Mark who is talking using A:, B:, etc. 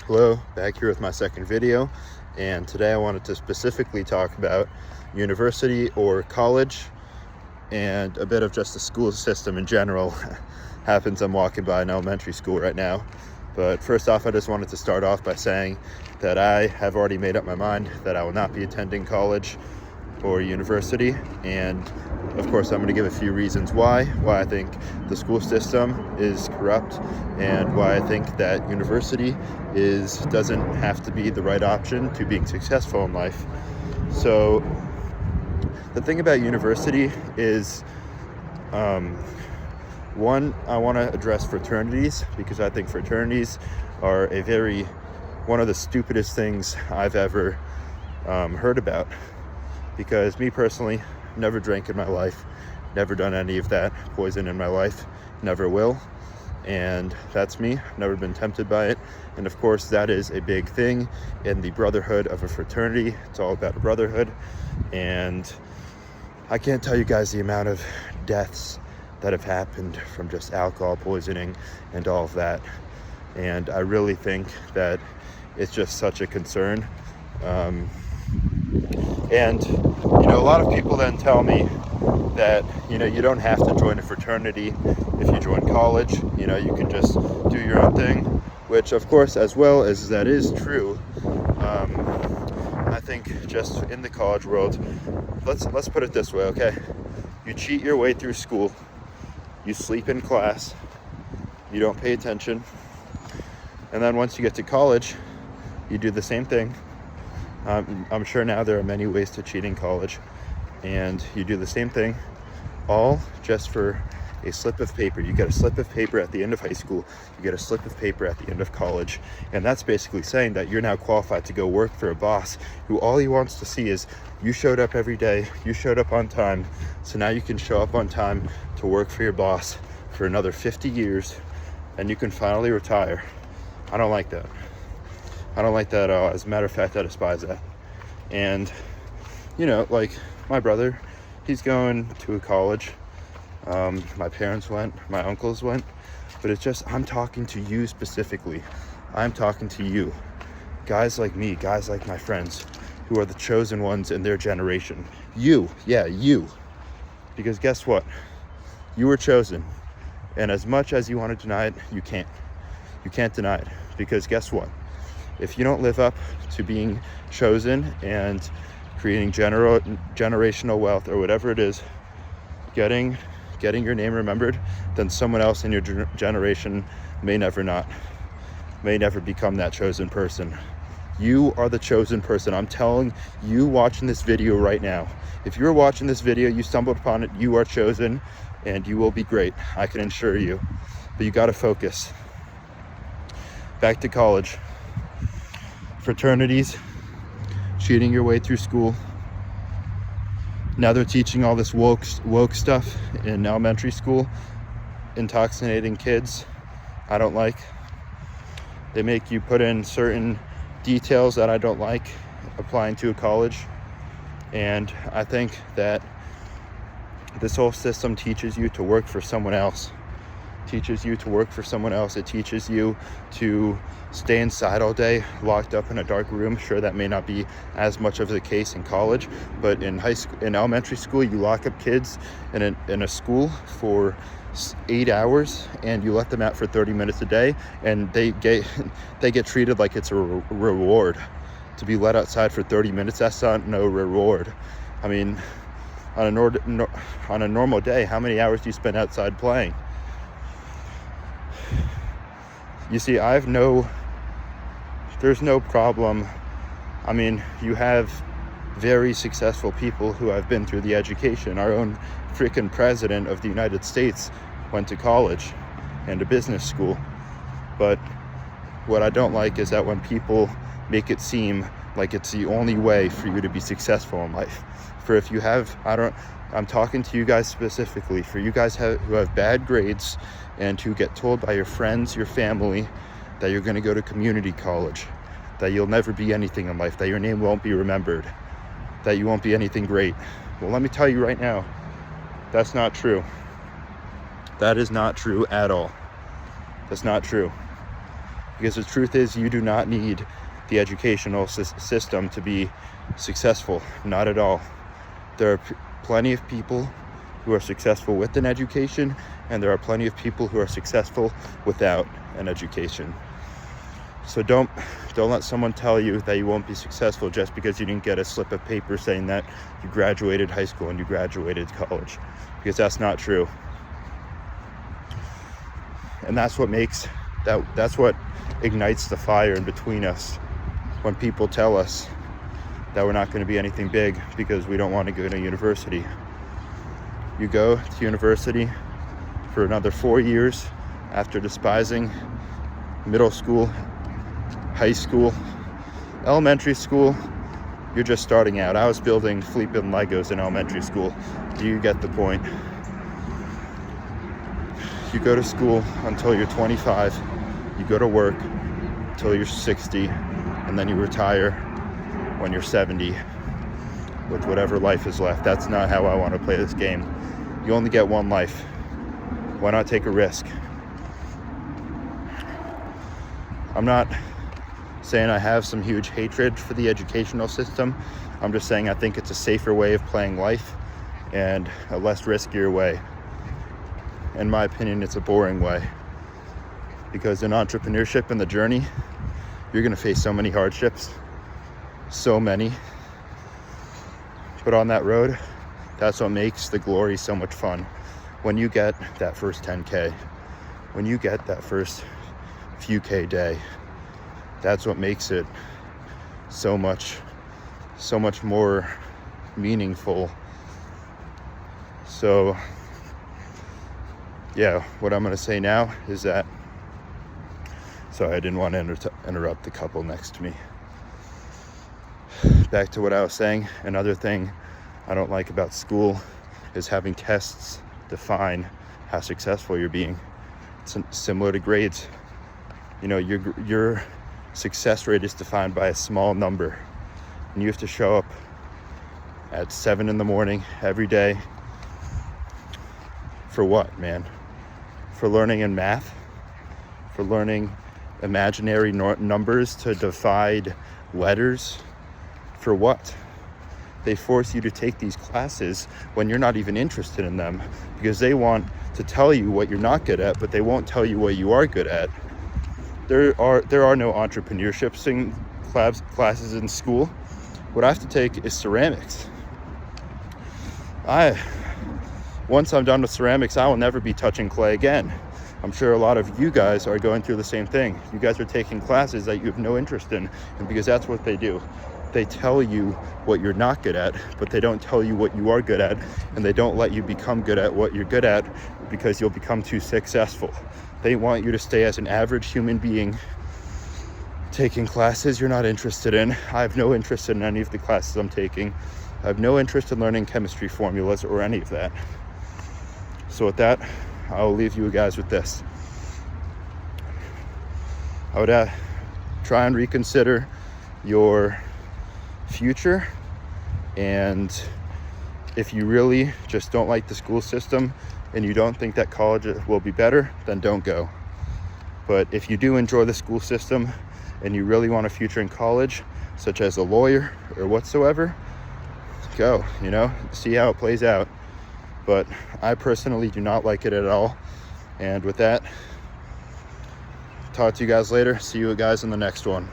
A: Hello, back here with my second video, and today I wanted to specifically talk about university or college and a bit of just the school system in general. Happens I'm walking by an elementary school right now. But first off, I just wanted to start off by saying that I have already made up my mind that I will not be attending college or university, and of course I'm going to give a few reasons why I think the school system is corrupt and why I think that university doesn't have to be the right option to being successful in life. So the thing about university is, one, I want to address fraternities, because I think fraternities are one of the stupidest things I've ever heard about. Because me personally, never drank in my life, never done any of that poison in my life, never will. And that's me, never been tempted by it. And of course, that is a big thing in the brotherhood of a fraternity. It's all about a brotherhood. And I can't tell you guys the amount of deaths that have happened from just alcohol poisoning and all of that. And I really think that it's just such a concern. And, a lot of people then tell me that, you don't have to join a fraternity if you join college. You can just do your own thing, which of course, as well as that is true, I think just in the college world, let's put it this way, okay? You cheat your way through school, you sleep in class, you don't pay attention, and then once you get to college, you do the same thing. I'm sure now there are many ways to cheat in college, and you do the same thing, all just for a slip of paper. You get a slip of paper at the end of high school, you get a slip of paper at the end of college, and that's basically saying that you're now qualified to go work for a boss who all he wants to see is you showed up every day, you showed up on time, so now you can show up on time to work for your boss for another 50 years, and you can finally retire. I don't like that. I don't like that at all. As a matter of fact, I despise that. And, like my brother, he's going to a college. My parents went, my uncles went, but it's just, I'm talking to you specifically. I'm talking to you. Guys like me, guys like my friends, who are the chosen ones in their generation. You. Because guess what? You were chosen. And as much as you want to deny it, you can't. You can't deny it. Because guess what? If you don't live up to being chosen and creating generational wealth or whatever it is, getting your name remembered, then someone else in your generation may never become that chosen person. You are the chosen person. I'm telling you, watching this video right now, if you're watching this video, you stumbled upon it, you are chosen, and you will be great. I can assure you. But you got to focus. Back to college. Fraternities, cheating your way through school. Now they're teaching all this woke stuff in elementary school, intoxicating kids. I don't like. They make you put in certain details that I don't like applying to a college. And I think that this whole system teaches you to work for someone else. It teaches you to stay inside all day, locked up in a dark room. Sure, that may not be as much of the case in college, but in elementary school, you lock up kids in a school for 8 hours, and you let them out for 30 minutes a day, and they get treated like it's a reward to be let outside for 30 minutes. That's not no reward. I mean, on a normal day, how many hours do you spend outside playing? You see, there's no problem. I mean, you have very successful people who have been through the education. Our own freaking president of the United States went to college and a business school. But what I don't like is that when people make it seem like it's the only way for you to be successful in life. For if you have, I'm talking to you guys specifically, for you guys who have bad grades and who get told by your friends, your family, that you're going to go to community college, that you'll never be anything in life, that your name won't be remembered, that you won't be anything great. Well, let me tell you right now, that's not true. That is not true at all. That's not true. Because the truth is, you do not need the educational system to be successful. Not at all. There are plenty of people who are successful with an education, and there are plenty of people who are successful without an education. So don't let someone tell you that you won't be successful just because you didn't get a slip of paper saying that you graduated high school and you graduated college, because that's not true. And that's what ignites the fire in between us when people tell us that we're not going to be anything big because we don't want to go to university. You go to university for another 4 years after despising middle school, high school, elementary school. You're just starting out. I was building flipping Legos in elementary school. Do you get the point? You go to school until you're 25. You go to work until you're 60, and then you retire when you're 70 with whatever life is left. That's not how I want to play this game. You only get one life. Why not take a risk? I'm not saying I have some huge hatred for the educational system. I'm just saying I think it's a safer way of playing life and a less riskier way. In my opinion, it's a boring way. Because in entrepreneurship and the journey, you're going to face so many hardships. So many. But on that road, that's what makes the glory so much fun. When you get that first 10K, when you get that first few K day, that's what makes it so much more meaningful. So, yeah, what I'm going to say now is that, sorry, I didn't want to interrupt the couple next to me. Back to what I was saying, another thing I don't like about school is having tests define how successful you're being. It's similar to grades. You know, your success rate is defined by a small number, and you have to show up at 7 a.m. every day. For what, man? For learning in math? For learning imaginary numbers to divide letters? For what? They force you to take these classes when you're not even interested in them, because they want to tell you what you're not good at, but they won't tell you what you are good at. There are no entrepreneurship classes in school. What I have to take is ceramics. Once I'm done with ceramics, I will never be touching clay again. I'm sure a lot of you guys are going through the same thing. You guys are taking classes that you have no interest in, and because that's what they do. They tell you what you're not good at, but they don't tell you what you are good at, and they don't let you become good at what you're good at because you'll become too successful. They want you to stay as an average human being taking classes you're not interested in. I have no interest in any of the classes I'm taking. I have no interest in learning chemistry formulas or any of that. So with that, I will leave you guys with this. I would try and reconsider your future, and if you really just don't like the school system and you don't think that college will be better, then don't go. But if you do enjoy the school system and you really want a future in college, such as a lawyer or whatsoever, go, see how it plays out. But I personally do not like it at all. And with that, talk to you guys later. See you guys in the next one.